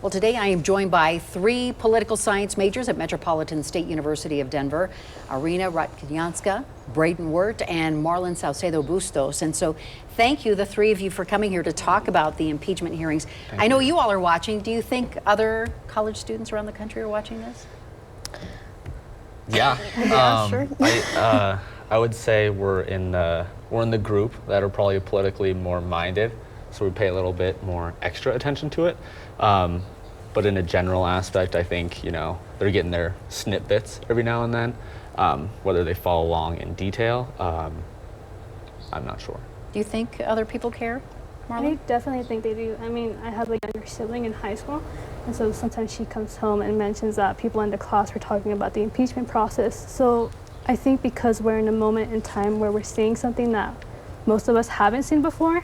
Well, today I am joined by three political science majors at Metropolitan State University of Denver, Arina Rakytianska, Braedan Weart, and Marlen Saucedo-Bustos. And so thank you, the three of you, for coming here to talk about the impeachment hearings. I know you all are watching. Do you think other college students around the country are watching this? Yeah, Sure. I would say we're in the group that are probably politically more minded, so we pay a little bit more extra attention to it. But in a general aspect, I think they're getting their snippets every now and then. Whether they follow along in detail, I'm not sure. Do you think other people care, Marlen? I definitely think they do. I mean, I have a younger sibling in high school, and so sometimes she comes home and mentions that people in the class were talking about the impeachment process. So I think because we're in a moment in time where we're seeing something that most of us haven't seen before,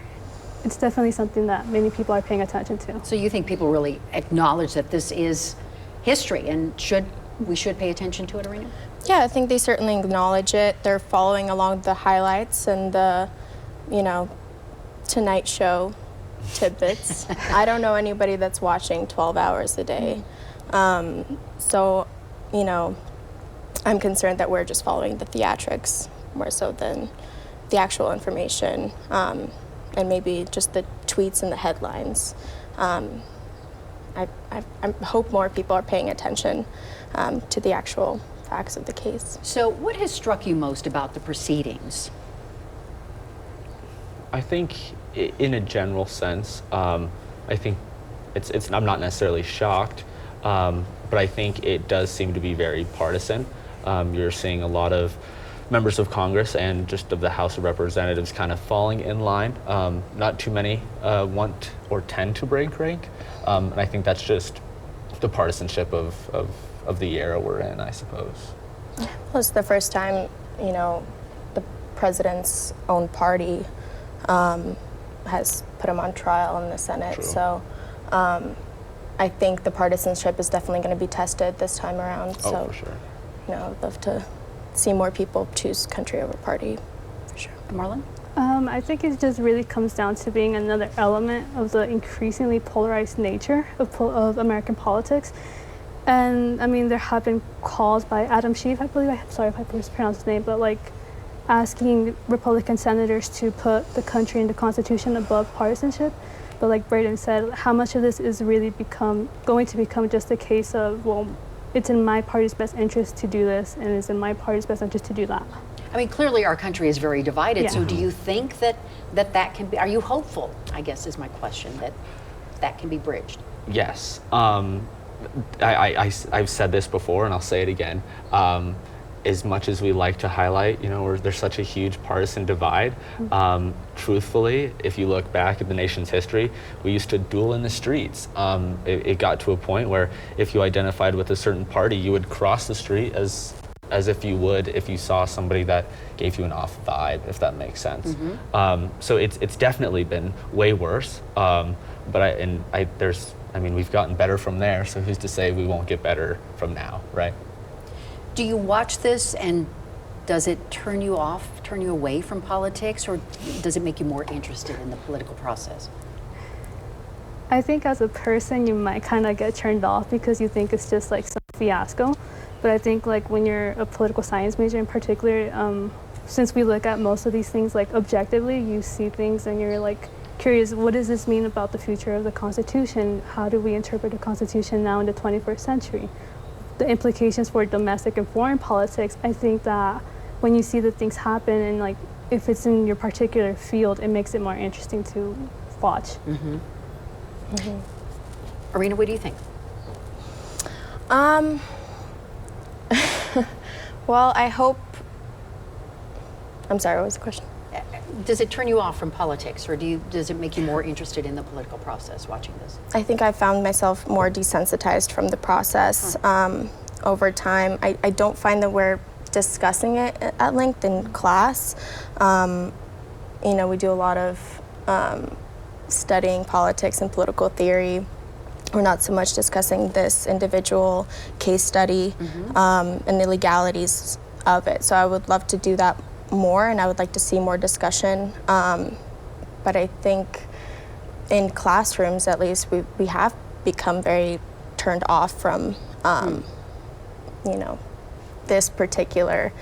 it's definitely something that many people are paying attention to. So you think people really acknowledge that this is history and we should pay attention to it, Arina? Yeah, I think they certainly acknowledge it. They're following along the highlights and the, Tonight Show tidbits. I don't know anybody that's watching 12 hours a day. So, I'm concerned that we're just following the theatrics more so than the actual information. And maybe just the tweets and the headlines. I hope more people are paying attention to the actual facts of the case. So what has struck you most about the proceedings? I think in a general sense, I think I'm not necessarily shocked, but I think it does seem to be very partisan. You're seeing a lot of members of Congress and just of the House of Representatives kind of falling in line. Not too many want or tend to break rank. And I think that's just the partisanship of the era we're in, I suppose. Well, it's the first time, the president's own party has put him on trial in the Senate. True. So I think the partisanship is definitely going to be tested this time around. Oh, so, for sure. I'd love to see more people choose country over party, for sure. Marlen? I think it just really comes down to being another element of the increasingly polarized nature of American politics. And I mean, there have been calls by Adam Schiff, I believe, I'm sorry if I mispronounced his name, but asking Republican senators to put the country and the Constitution above partisanship. But like Braedan said, how much of this is really going to become just a case of, well, it's in my party's best interest to do this, and it's in my party's best interest to do that. I mean, clearly our country is very divided, Yeah. so do you think that can be, are you hopeful, I guess is my question, that can be bridged? Yes. I've said this before, and I'll say it again. As much as we like to highlight, there's such a huge partisan divide. Truthfully, if you look back at the nation's history, we used to duel in the streets. It got to a point where if you identified with a certain party, you would cross the street as if you would if you saw somebody that gave you an off vibe, if that makes sense. So it's definitely been way worse. We've gotten better from there. So who's to say we won't get better from now, right? Do you watch this and does it turn you away from politics, or does it make you more interested in the political process? I think as a person, you might kind of get turned off because you think it's just like some fiasco. But I think when you're a political science major in particular, since we look at most of these things objectively, you see things and you're curious, what does this mean about the future of the Constitution? How do we interpret the Constitution now in the 21st century? The implications for domestic and foreign politics. I think that when you see the things happen and if it's in your particular field, it makes it more interesting to watch. Arina, what do you think? Well, I hope, I'm sorry, what was the question? Does it turn you off from politics, or does it make you more interested in the political process watching this? I think I found myself more desensitized from the process over time. I don't find that we're discussing it at length in class. We do a lot of studying politics and political theory. We're not so much discussing this individual case study and the legalities of it. So I would love to do that more, and I would like to see more discussion. But I think in classrooms, at least, we have become very turned off from, you know, this particular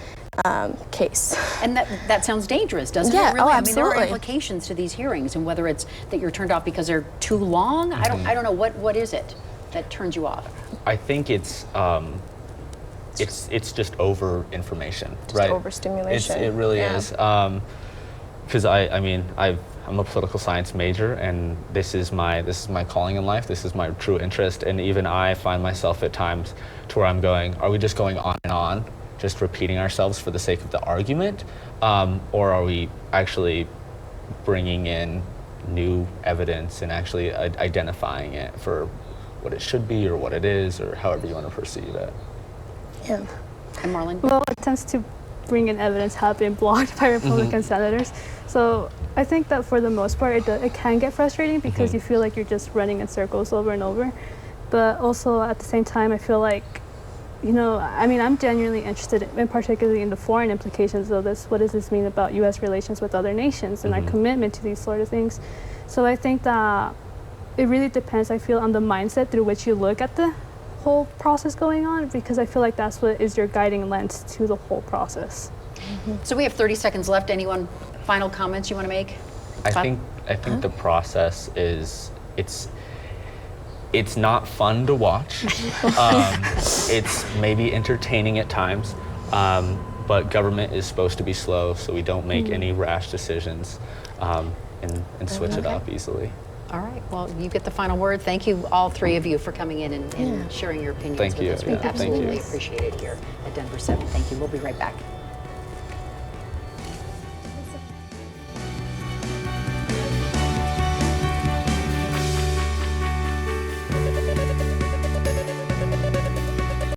case. And that sounds dangerous, doesn't Yeah, it? Really? oh, I mean, there are absolutely. implications to these hearings, and whether it's that you're turned off because they're too long. I don't know what is it that turns you off. I think it's just over information, right? overstimulation. It really Yeah. is. Because I mean, I'm a political science major, and this is my calling in life. This is my true interest, and even I find myself at times to where I'm going, are we just going on and on, just repeating ourselves for the sake of the argument, or are we actually bringing in new evidence and actually identifying it for what it should be or what it is, or however you want to perceive it? Yeah. And Marlen? Well, it tends to bring in evidence have been blocked by Republican senators. So I think that for the most part, it can get frustrating because you feel like you're just running in circles over and over. But also at the same time, I feel like, you know, I mean, I'm genuinely interested in particularly in the foreign implications of this. What does this mean about U.S. relations with other nations and our commitment to these sort of things? So I think that it really depends, I feel, on the mindset through which you look at the whole process going on, because I feel like that's what is your guiding lens to the whole process. So we have 30 seconds left. Anyone final comments you want to make? I think the process is it's not fun to watch. It's maybe entertaining at times, but government is supposed to be slow, so we don't make any rash decisions and switch it up easily. All right. Well, you get the final word. Thank you, all three of you, for coming in and sharing your opinions Thank with you. us. We Yeah, thank absolutely you. appreciate it here at Denver 7. Thank you. We'll be right back.